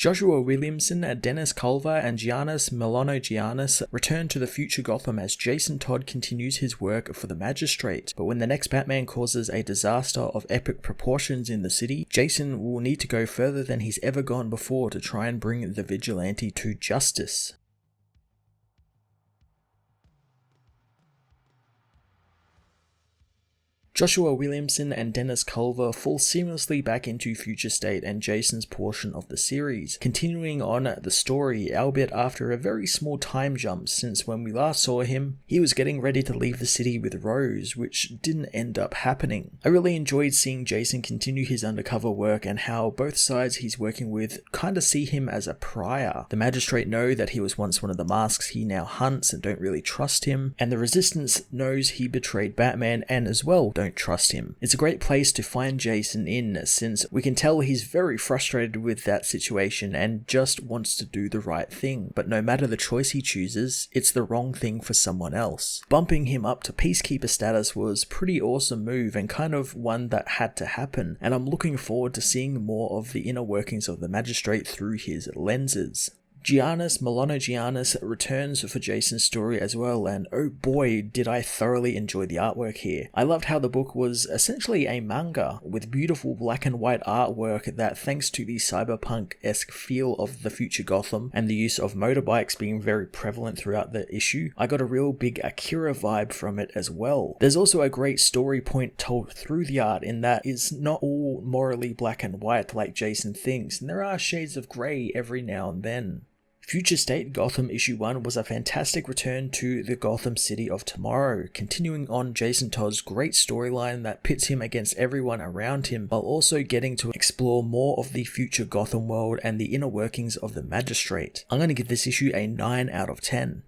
Joshua Williamson, Dennis Culver, and Giannis Milano-Giannis return to the Future Gotham as Jason Todd continues his work for the Magistrate. But when the next Batman causes a disaster of epic proportions in the city, Jason will need to go further than he's ever gone before to try and bring the vigilante to justice. Joshua Williamson and Dennis Culver fall seamlessly back into Future State and Jason's portion of the series, continuing on the story, albeit after a very small time jump since when we last saw him, he was getting ready to leave the city with Rose, which didn't end up happening. I really enjoyed seeing Jason continue his undercover work and how both sides he's working with kinda see him as a pariah. The Magistrate know that he was once one of the masks he now hunts and don't really trust him, and the Resistance knows he betrayed Batman and as well don't trust him. It's a great place to find Jason in, since we can tell he's very frustrated with that situation and just wants to do the right thing, but no matter the choice he chooses, it's the wrong thing for someone else. Bumping him up to Peacekeeper status was pretty awesome move and kind of one that had to happen, and I'm looking forward to seeing more of the inner workings of the Magistrate through his lenses. Giannis Milano-Giannis returns for Jason's story as well, and oh boy did I thoroughly enjoy the artwork here. I loved how the book was essentially a manga with beautiful black and white artwork that, thanks to the cyberpunk-esque feel of the Future Gotham and the use of motorbikes being very prevalent throughout the issue, I got a real big Akira vibe from it as well. There's also a great story point told through the art in that it's not all morally black and white like Jason thinks, and there are shades of grey every now and then. Future State Gotham Issue 1 was a fantastic return to the Gotham City of tomorrow, continuing on Jason Todd's great storyline that pits him against everyone around him, while also getting to explore more of the future Gotham world and the inner workings of the Magistrate. I'm going to give this issue a 9 out of 10.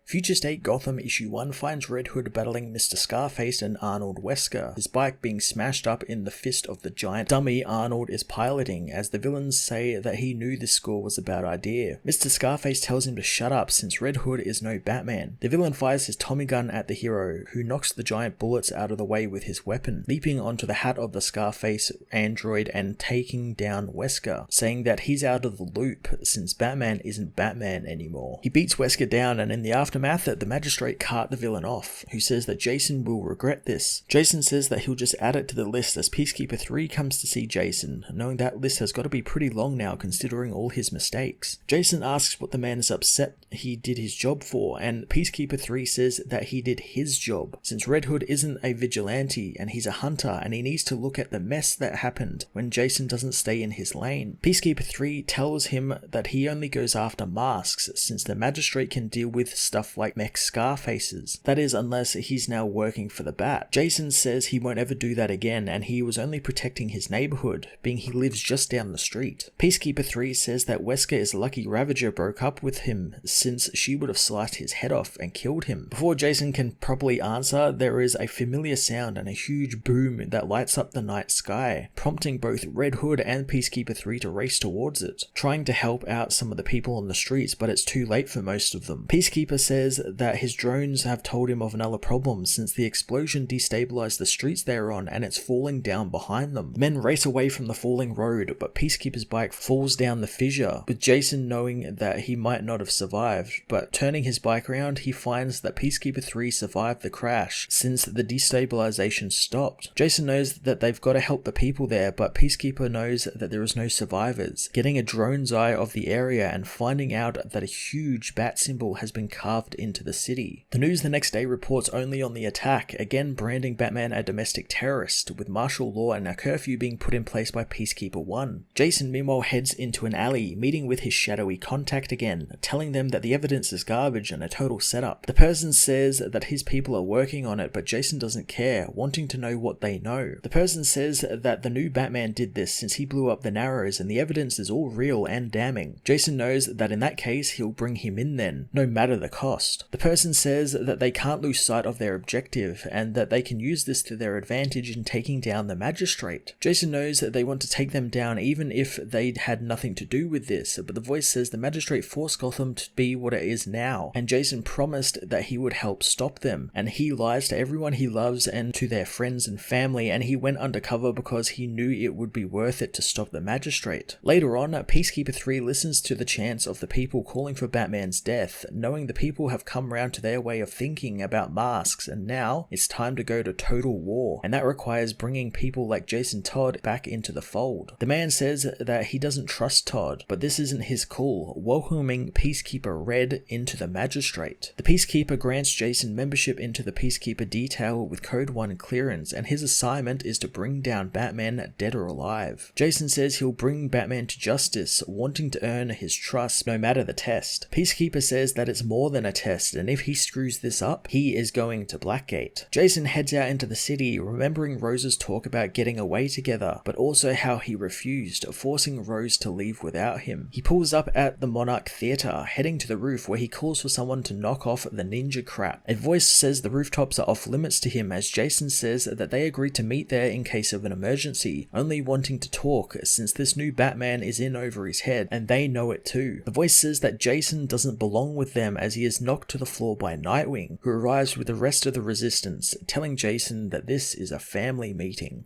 Future State Gotham Issue 1 finds Red Hood battling Mr. Scarface and Arnold Wesker, his bike being smashed up in the fist of the giant dummy Arnold is piloting, as the villains say that he knew this score was a bad idea. Mr. Scarface tells him to shut up since Red Hood is no Batman. The villain fires his Tommy gun at the hero, who knocks the giant bullets out of the way with his weapon, leaping onto the hat of the Scarface android and taking down Wesker, saying that he's out of the loop since Batman isn't Batman anymore. He beats Wesker down, and in the aftermath, the Magistrate cart the villain off, who says that Jason will regret this. Jason says that he'll just add it to the list as Peacekeeper 3 comes to see Jason, knowing that list has got to be pretty long now considering all his mistakes. Jason asks what the man is upset he did his job for, and Peacekeeper 3 says that he did his job, since Red Hood isn't a vigilante and he's a hunter, and he needs to look at the mess that happened when Jason doesn't stay in his lane. Peacekeeper 3 tells him that he only goes after masks, since the Magistrate can deal with stuff like mech Scarfaces. That is, unless he's now working for the Bat. Jason says he won't ever do that again, and he was only protecting his neighborhood, being he lives just down the street. Peacekeeper 3 says that Wesker is lucky Ravager broke up with him, since she would have sliced his head off and killed him. Before Jason can properly answer, there is a familiar sound and a huge boom that lights up the night sky, prompting both Red Hood and Peacekeeper 3 to race towards it, trying to help out some of the people on the streets, but it's too late for most of them. Peacekeeper says that his drones have told him of another problem, since the explosion destabilized the streets they're on and it's falling down behind them. The men race away from the falling road, but Peacekeeper's bike falls down the fissure, with Jason knowing that he might not have survived, but turning his bike around he finds that Peacekeeper 3 survived the crash since the destabilization stopped. Jason knows that they've got to help the people there, but Peacekeeper knows that there is no survivors, getting a drone's eye of the area and finding out that a huge bat symbol has been carved into the city. The news the next day reports only on the attack, again branding Batman a domestic terrorist, with martial law and a curfew being put in place by Peacekeeper 1. Jason meanwhile heads into an alley, meeting with his shadowy contact again, telling them that the evidence is garbage and a total setup. The person says that his people are working on it, but Jason doesn't care, wanting to know what they know. The person says that the new Batman did this since he blew up the Narrows and the evidence is all real and damning. Jason knows that in that case he'll bring him in then, no matter the cost. lost. The person says that they can't lose sight of their objective and that they can use this to their advantage in taking down the Magistrate. Jason knows that they want to take them down even if they had nothing to do with this, but the voice says the Magistrate forced Gotham to be what it is now, and Jason promised that he would help stop them, and he lies to everyone he loves and to their friends and family, and he went undercover because he knew it would be worth it to stop the Magistrate. Later on, Peacekeeper 3 listens to the chants of the people calling for Batman's death, knowing the people have come round to their way of thinking about masks, and now it's time to go to total war, and that requires bringing people like Jason Todd back into the fold. The man says that he doesn't trust Todd, but this isn't his call, welcoming Peacekeeper Red into the Magistrate. The Peacekeeper grants Jason membership into the Peacekeeper detail with Code 1 clearance, and his assignment is to bring down Batman dead or alive. Jason says he'll bring Batman to justice, wanting to earn his trust no matter the test. Peacekeeper says that it's more than a test, and if he screws this up, he is going to Blackgate. Jason heads out into the city, remembering Rose's talk about getting away together, but also how he refused, forcing Rose to leave without him. He pulls up at the Monarch Theatre, heading to the roof where he calls for someone to knock off the ninja crap. A voice says the rooftops are off limits to him, as Jason says that they agreed to meet there in case of an emergency, only wanting to talk since this new Batman is in over his head, and they know it too. The voice says that Jason doesn't belong with them as he is knocked to the floor by Nightwing, who arrives with the rest of the Resistance, telling Jason that this is a family meeting.